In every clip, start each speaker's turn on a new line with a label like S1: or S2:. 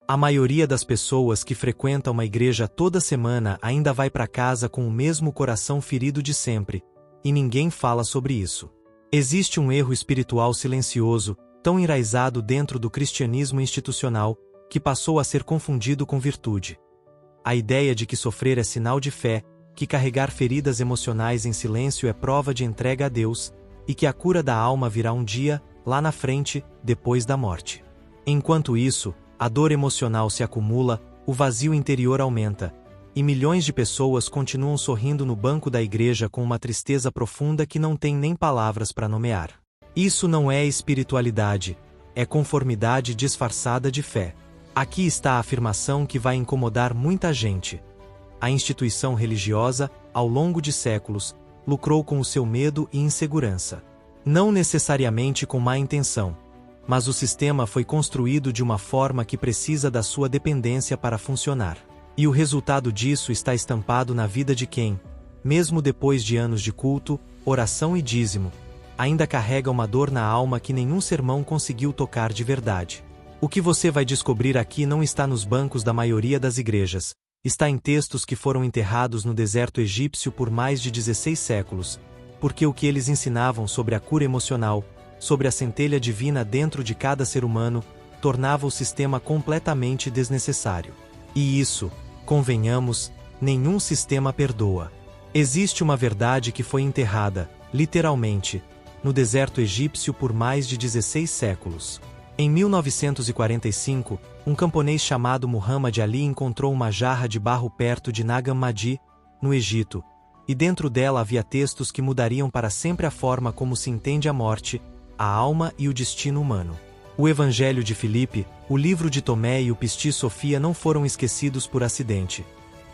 S1: A maioria das pessoas que frequenta uma igreja toda semana ainda vai para casa com o mesmo coração ferido de sempre, e ninguém fala sobre isso. Existe um erro espiritual silencioso, tão enraizado dentro do cristianismo institucional, que passou a ser confundido com virtude. A ideia de que sofrer é sinal de fé, que carregar feridas emocionais em silêncio é prova de entrega a Deus, e que a cura da alma virá um dia, lá na frente, depois da morte. Enquanto isso, a dor emocional se acumula, o vazio interior aumenta, e milhões de pessoas continuam sorrindo no banco da igreja com uma tristeza profunda que não tem nem palavras para nomear. Isso não é espiritualidade, é conformidade disfarçada de fé. Aqui está a afirmação que vai incomodar muita gente. A instituição religiosa, ao longo de séculos, lucrou com o seu medo e insegurança. Não necessariamente com má intenção, mas o sistema foi construído de uma forma que precisa da sua dependência para funcionar. E o resultado disso está estampado na vida de quem, mesmo depois de anos de culto, oração e dízimo, ainda carrega uma dor na alma que nenhum sermão conseguiu tocar de verdade. O que você vai descobrir aqui não está nos bancos da maioria das igrejas, está em textos que foram enterrados no deserto egípcio por mais de 16 séculos, porque o que eles ensinavam sobre a cura emocional, sobre a centelha divina dentro de cada ser humano, tornava o sistema completamente desnecessário. E isso, convenhamos, nenhum sistema perdoa. Existe uma verdade que foi enterrada, literalmente, no deserto egípcio por mais de 16 séculos. Em 1945, um camponês chamado Muhammad Ali encontrou uma jarra de barro perto de Nag Hammadi, no Egito, e dentro dela havia textos que mudariam para sempre a forma como se entende a morte, a alma e o destino humano. O Evangelho de Filipe, o livro de Tomé e o Pistis Sophia não foram esquecidos por acidente.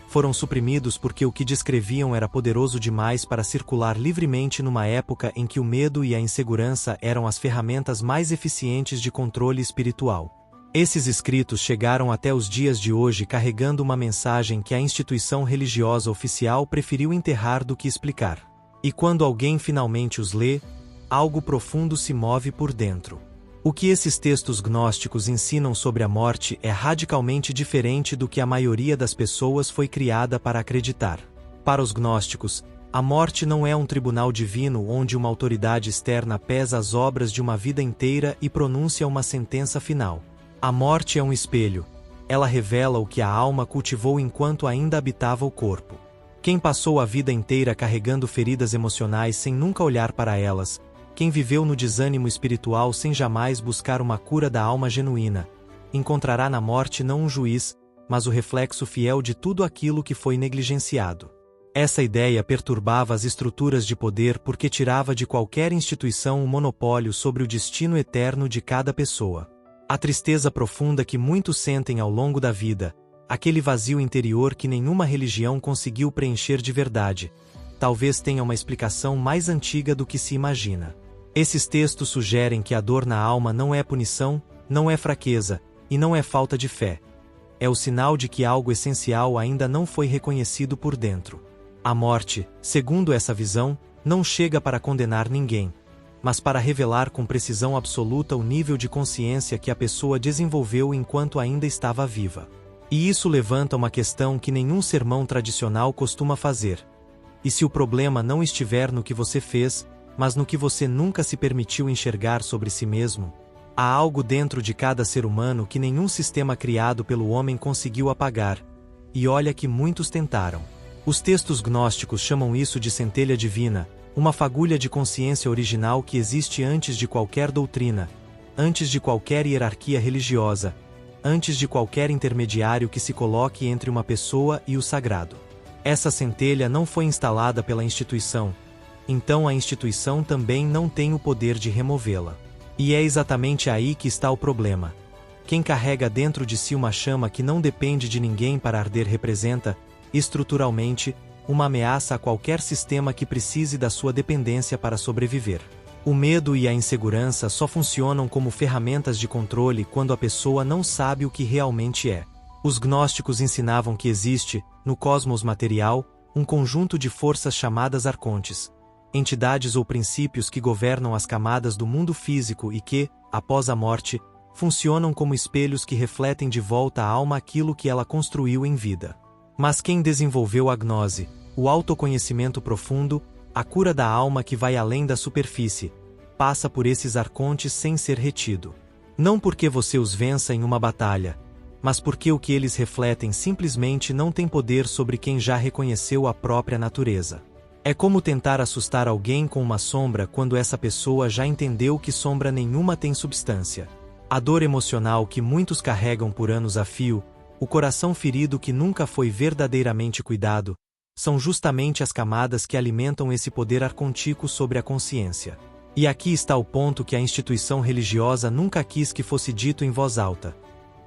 S1: Foram suprimidos porque o que descreviam era poderoso demais para circular livremente numa época em que o medo e a insegurança eram as ferramentas mais eficientes de controle espiritual. Esses escritos chegaram até os dias de hoje carregando uma mensagem que a instituição religiosa oficial preferiu enterrar do que explicar. E quando alguém finalmente os lê, algo profundo se move por dentro. O que esses textos gnósticos ensinam sobre a morte é radicalmente diferente do que a maioria das pessoas foi criada para acreditar. Para os gnósticos, a morte não é um tribunal divino onde uma autoridade externa pesa as obras de uma vida inteira e pronuncia uma sentença final. A morte é um espelho. Ela revela o que a alma cultivou enquanto ainda habitava o corpo. Quem passou a vida inteira carregando feridas emocionais sem nunca olhar para elas, quem viveu no desânimo espiritual sem jamais buscar uma cura da alma genuína, encontrará na morte não um juiz, mas o reflexo fiel de tudo aquilo que foi negligenciado. Essa ideia perturbava as estruturas de poder porque tirava de qualquer instituição o monopólio sobre o destino eterno de cada pessoa. A tristeza profunda que muitos sentem ao longo da vida, aquele vazio interior que nenhuma religião conseguiu preencher de verdade, talvez tenha uma explicação mais antiga do que se imagina. Esses textos sugerem que a dor na alma não é punição, não é fraqueza, e não é falta de fé. É o sinal de que algo essencial ainda não foi reconhecido por dentro. A morte, segundo essa visão, não chega para condenar ninguém, mas para revelar com precisão absoluta o nível de consciência que a pessoa desenvolveu enquanto ainda estava viva. E isso levanta uma questão que nenhum sermão tradicional costuma fazer. E se o problema não estiver no que você fez, mas no que você nunca se permitiu enxergar sobre si mesmo? Há algo dentro de cada ser humano que nenhum sistema criado pelo homem conseguiu apagar, e olha que muitos tentaram. Os textos gnósticos chamam isso de centelha divina, uma fagulha de consciência original que existe antes de qualquer doutrina, antes de qualquer hierarquia religiosa, antes de qualquer intermediário que se coloque entre uma pessoa e o sagrado. Essa centelha não foi instalada pela instituição, então a instituição também não tem o poder de removê-la. E é exatamente aí que está o problema. Quem carrega dentro de si uma chama que não depende de ninguém para arder representa, estruturalmente, uma ameaça a qualquer sistema que precise da sua dependência para sobreviver. O medo e a insegurança só funcionam como ferramentas de controle quando a pessoa não sabe o que realmente é. Os gnósticos ensinavam que existe, no cosmos material, um conjunto de forças chamadas arcontes, entidades ou princípios que governam as camadas do mundo físico e que, após a morte, funcionam como espelhos que refletem de volta à alma aquilo que ela construiu em vida. Mas quem desenvolveu a gnose, o autoconhecimento profundo, a cura da alma que vai além da superfície, passa por esses arcontes sem ser retido. Não porque você os vença em uma batalha, mas porque o que eles refletem simplesmente não tem poder sobre quem já reconheceu a própria natureza. É como tentar assustar alguém com uma sombra quando essa pessoa já entendeu que sombra nenhuma tem substância. A dor emocional que muitos carregam por anos a fio, o coração ferido que nunca foi verdadeiramente cuidado, são justamente as camadas que alimentam esse poder arcontico sobre a consciência. E aqui está o ponto que a instituição religiosa nunca quis que fosse dito em voz alta.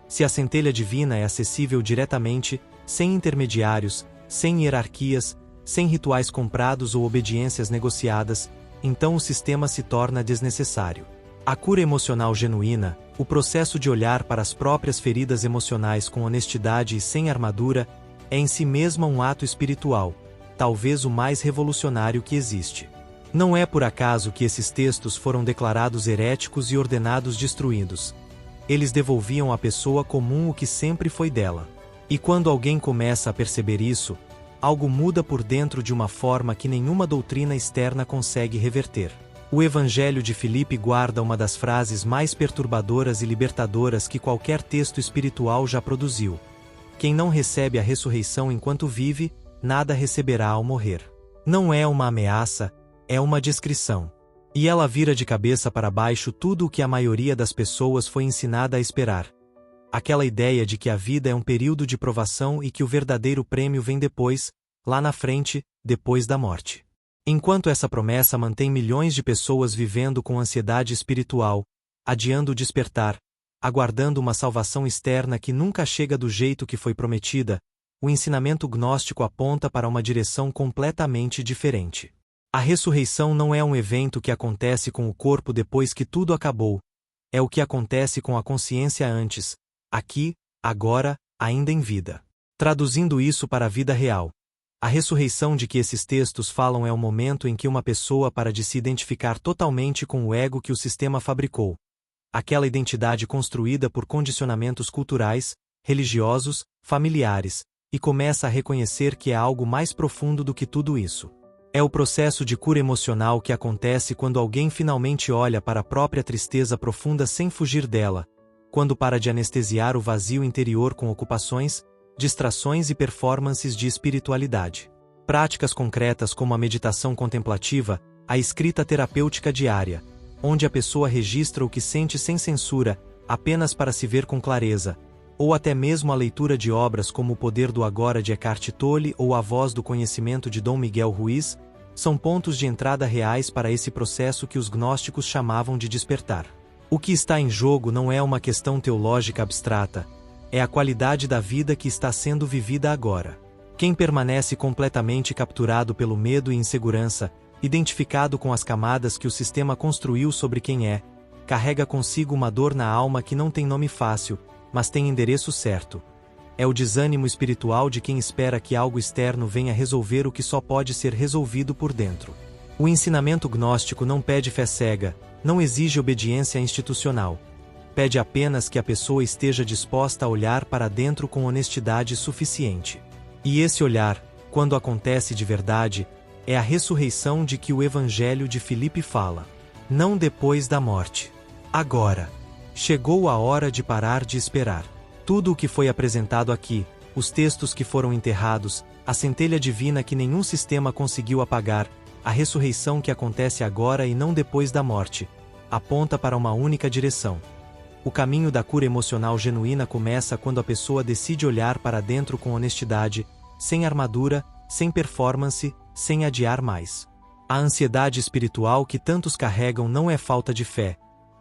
S1: Se a centelha divina é acessível diretamente, sem intermediários, sem hierarquias, sem rituais comprados ou obediências negociadas, então o sistema se torna desnecessário. A cura emocional genuína, o processo de olhar para as próprias feridas emocionais com honestidade e sem armadura, é em si mesma um ato espiritual, talvez o mais revolucionário que existe. Não é por acaso que esses textos foram declarados heréticos e ordenados destruídos. Eles devolviam à pessoa comum o que sempre foi dela. E quando alguém começa a perceber isso, algo muda por dentro de uma forma que nenhuma doutrina externa consegue reverter. O Evangelho de Filipe guarda uma das frases mais perturbadoras e libertadoras que qualquer texto espiritual já produziu. Quem não recebe a ressurreição enquanto vive, nada receberá ao morrer. Não é uma ameaça, é uma descrição. E ela vira de cabeça para baixo tudo o que a maioria das pessoas foi ensinada a esperar. Aquela ideia de que a vida é um período de provação e que o verdadeiro prêmio vem depois, lá na frente, depois da morte. Enquanto essa promessa mantém milhões de pessoas vivendo com ansiedade espiritual, adiando o despertar, aguardando uma salvação externa que nunca chega do jeito que foi prometida, o ensinamento gnóstico aponta para uma direção completamente diferente. A ressurreição não é um evento que acontece com o corpo depois que tudo acabou, é o que acontece com a consciência antes, aqui, agora, ainda em vida. Traduzindo isso para a vida real, a ressurreição de que esses textos falam é o momento em que uma pessoa para de se identificar totalmente com o ego que o sistema fabricou, aquela identidade construída por condicionamentos culturais, religiosos, familiares, e começa a reconhecer que é algo mais profundo do que tudo isso. É o processo de cura emocional que acontece quando alguém finalmente olha para a própria tristeza profunda sem fugir dela, quando para de anestesiar o vazio interior com ocupações, distrações e performances de espiritualidade. Práticas concretas como a meditação contemplativa, a escrita terapêutica diária, onde a pessoa registra o que sente sem censura, apenas para se ver com clareza, ou até mesmo a leitura de obras como O Poder do Agora de Eckhart Tolle ou A Voz do Conhecimento de Dom Miguel Ruiz, são pontos de entrada reais para esse processo que os gnósticos chamavam de despertar. O que está em jogo não é uma questão teológica abstrata, é a qualidade da vida que está sendo vivida agora. Quem permanece completamente capturado pelo medo e insegurança, identificado com as camadas que o sistema construiu sobre quem é, carrega consigo uma dor na alma que não tem nome fácil, mas tem endereço certo. É o desânimo espiritual de quem espera que algo externo venha resolver o que só pode ser resolvido por dentro. O ensinamento gnóstico não pede fé cega, não exige obediência institucional. Pede apenas que a pessoa esteja disposta a olhar para dentro com honestidade suficiente. E esse olhar, quando acontece de verdade, é a ressurreição de que o Evangelho de Filipe fala. Não depois da morte. Agora. Chegou a hora de parar de esperar. Tudo o que foi apresentado aqui, os textos que foram enterrados, a centelha divina que nenhum sistema conseguiu apagar, a ressurreição que acontece agora e não depois da morte, aponta para uma única direção. O caminho da cura emocional genuína começa quando a pessoa decide olhar para dentro com honestidade, sem armadura, sem performance, sem adiar mais. A ansiedade espiritual que tantos carregam não é falta de fé,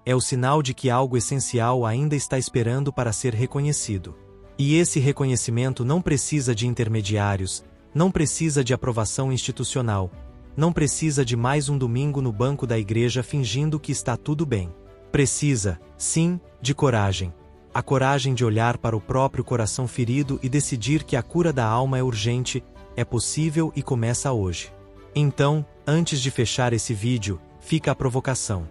S1: é o sinal de que algo essencial ainda está esperando para ser reconhecido. E esse reconhecimento não precisa de intermediários, não precisa de aprovação institucional, não precisa de mais um domingo no banco da igreja fingindo que está tudo bem. Precisa, sim, de coragem. A coragem de olhar para o próprio coração ferido e decidir que a cura da alma é urgente, é possível e começa hoje. Então, antes de fechar esse vídeo, fica a provocação.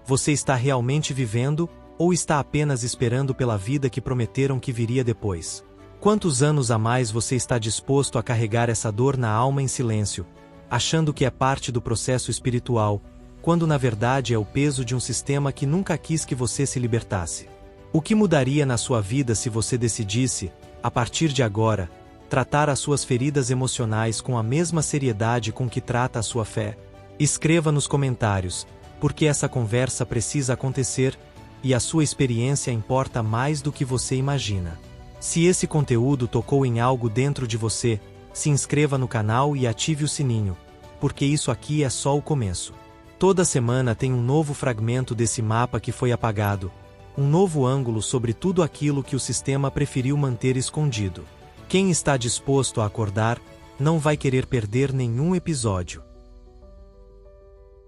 S1: Você está realmente vivendo, Ou está apenas esperando pela vida que prometeram que viria depois? Quantos anos a mais você está disposto a carregar essa dor na alma em silêncio, achando que é parte do processo espiritual, quando na verdade é o peso de um sistema que nunca quis que você se libertasse? O que mudaria na sua vida se você decidisse, a partir de agora, tratar as suas feridas emocionais com a mesma seriedade com que trata a sua fé? Escreva nos comentários, porque essa conversa precisa acontecer, e a sua experiência importa mais do que você imagina. Se esse conteúdo tocou em algo dentro de você, se inscreva no canal e ative o sininho, porque isso aqui é só o começo. Toda semana tem um novo fragmento desse mapa que foi apagado, um novo ângulo sobre tudo aquilo que o sistema preferiu manter escondido. Quem está disposto a acordar, não vai querer perder nenhum episódio.